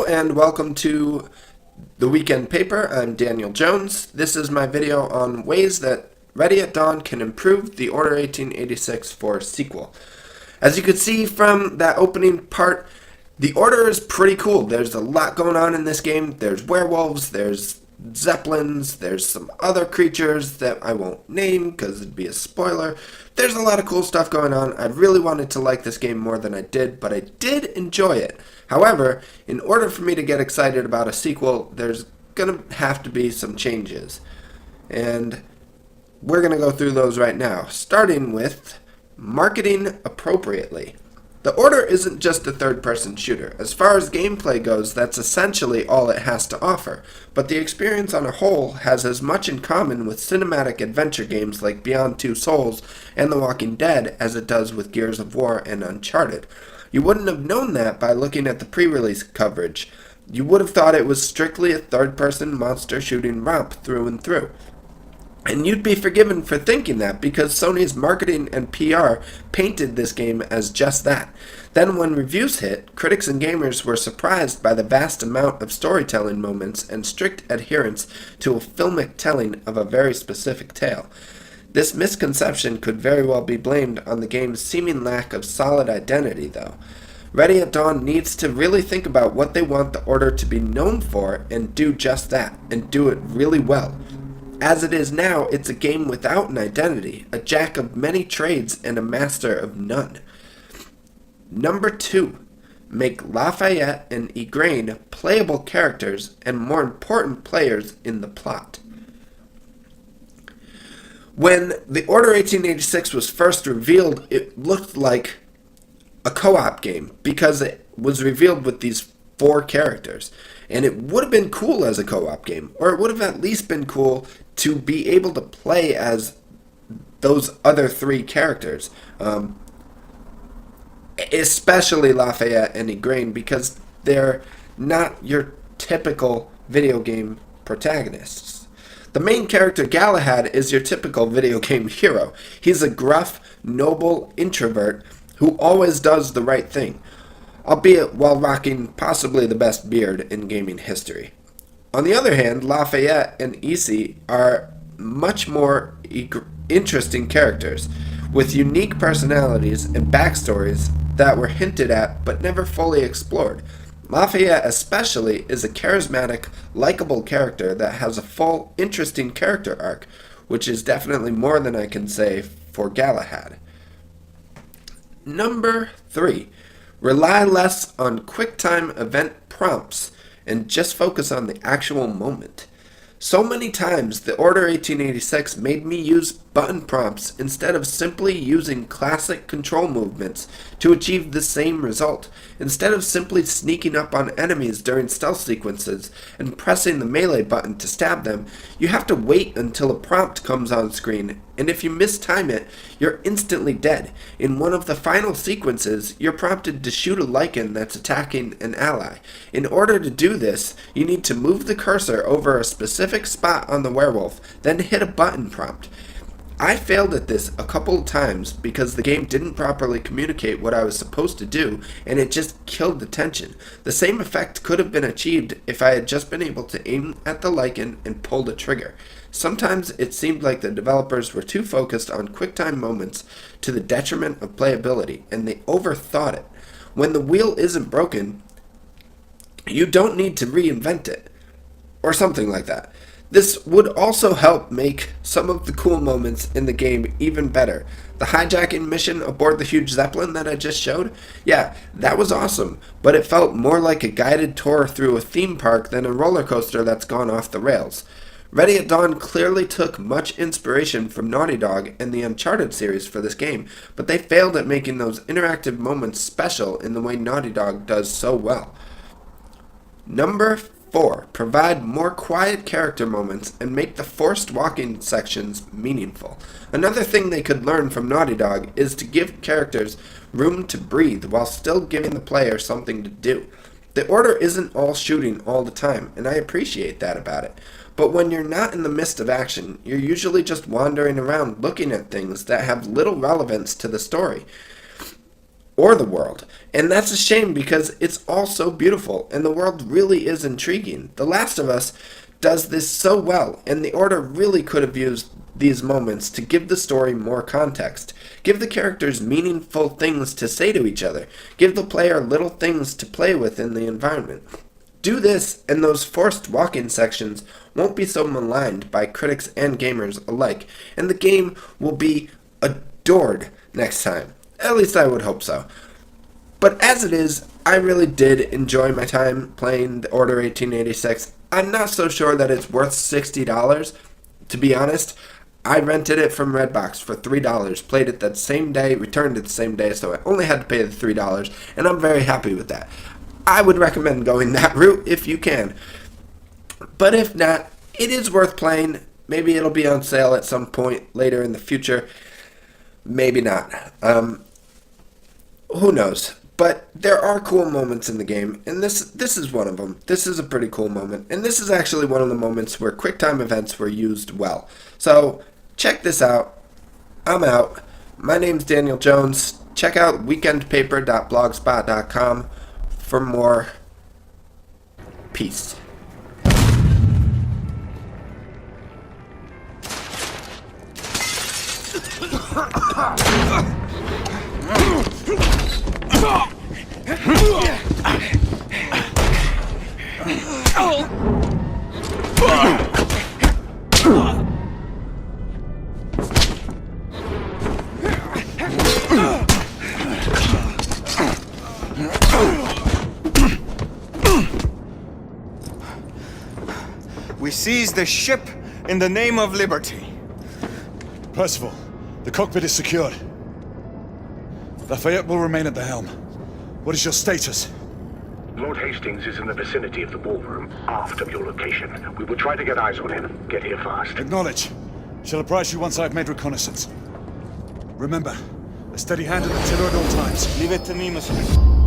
and welcome to the Weekend Paper. I'm Daniel Jones. This is my video on ways that Ready at Dawn can improve the Order 1886 4 sequel. As you can see from that opening part, the Order is pretty cool. There's a lot going on in this game. There's werewolves, there's zeppelins, there's some other creatures that I won't name because it'd be a spoiler. There's a lot of cool stuff going on. I really wanted to like this game more than I did, but I did enjoy it. However, in order for me to get excited about a sequel, there's gonna have to be some changes. And we're gonna go through those right now, starting with marketing appropriately. The Order isn't just a third-person shooter. As far as gameplay goes, that's essentially all it has to offer, but the experience on a whole has as much in common with cinematic adventure games like Beyond Two Souls and The Walking Dead as it does with Gears of War and Uncharted. You wouldn't have known that by looking at the pre-release coverage. You would have thought it was strictly a third-person monster shooting romp through and through. And you'd be forgiven for thinking that because Sony's marketing and PR painted this game as just that. Then when reviews hit, critics and gamers were surprised by the vast amount of storytelling moments and strict adherence to a filmic telling of a very specific tale. This misconception could very well be blamed on the game's seeming lack of solid identity, though. Ready at Dawn needs to really think about what they want the Order to be known for and do just that, and do it really well. As it is now, it's a game without an identity, a jack of many trades and a master of none. Number 2. Make Lafayette and Igraine playable characters and more important players in the plot. When the Order 1886 was first revealed, it looked like a co-op game because it was revealed with these 4 characters. And it would have been cool as a co-op game, or it would have at least been cool to be able to play as those other 3 characters. Especially Lafayette and Igraine, because they're not your typical video game protagonists. The main character, Galahad, is your typical video game hero. He's a gruff, noble introvert who always does the right thing, albeit while rocking possibly the best beard in gaming history. On the other hand, Lafayette and Issy are much more interesting characters, with unique personalities and backstories that were hinted at but never fully explored. Lafayette especially is a charismatic, likable character that has a full, interesting character arc, which is definitely more than I can say for Galahad. Number 3. Rely less on QuickTime event prompts and just focus on the actual moment. So many times, the Order 1886 made me use button prompts instead of simply using classic control movements to achieve the same result. Instead of simply sneaking up on enemies during stealth sequences and pressing the melee button to stab them, you have to wait until a prompt comes on screen, and if you mistime it, you're instantly dead. In one of the final sequences, you're prompted to shoot a lichen that's attacking an ally. In order to do this, you need to move the cursor over a specific spot on the werewolf, then hit a button prompt. I failed at this a couple of times because the game didn't properly communicate what I was supposed to do, and it just killed the tension. The same effect could have been achieved if I had just been able to aim at the lichen and pull the trigger. Sometimes it seemed like the developers were too focused on QuickTime moments to the detriment of playability, and they overthought it. When the wheel isn't broken, you don't need to reinvent it, or something like that. This would also help make some of the cool moments in the game even better. The hijacking mission aboard the huge Zeppelin that I just showed, yeah, that was awesome, but it felt more like a guided tour through a theme park than a roller coaster that's gone off the rails. Ready at Dawn clearly took much inspiration from Naughty Dog and the Uncharted series for this game, but they failed at making those interactive moments special in the way Naughty Dog does so well. Number 4. Provide more quiet character moments and make the forced walking sections meaningful. Another thing they could learn from Naughty Dog is to give characters room to breathe while still giving the player something to do. The Order isn't all shooting all the time, and I appreciate that about it. But when you're not in the midst of action, you're usually just wandering around looking at things that have little relevance to the story. or the world. And that's a shame because it's all so beautiful and the world really is intriguing. The Last of Us does this so well, and the Order really could have used these moments to give the story more context. Give the characters meaningful things to say to each other. Give the player little things to play with in the environment. Do this, and those forced walk-in sections won't be so maligned by critics and gamers alike, and the game will be adored next time. At least I would hope so. But as it is, I really did enjoy my time playing the Order 1886. I'm not so sure that it's worth $60. To be honest, I rented it from Redbox for $3, played it that same day, returned it the same day, so I only had to pay the $3, and I'm very happy with that. I would recommend going that route if you can. But if not, it is worth playing. Maybe it'll be on sale at some point later in the future. Maybe not. Who knows? But there are cool moments in the game, and this is one of them. This is a pretty cool moment, and this is actually one of the moments where QuickTime events were used well. So check this out. I'm out. My name's Daniel Jones. Check out weekendpaper.blogspot.com for more. Peace. We seized the ship in the name of liberty. Percival, the cockpit is secured. Lafayette will remain at the helm. What is your status? Lord Hastings is in the vicinity of the ballroom, aft of your location. We will try to get eyes on him. Get here fast. Acknowledge. Shall apprise you once I have made reconnaissance. Remember, a steady hand at the tiller at all times. Leave it to me, monsieur.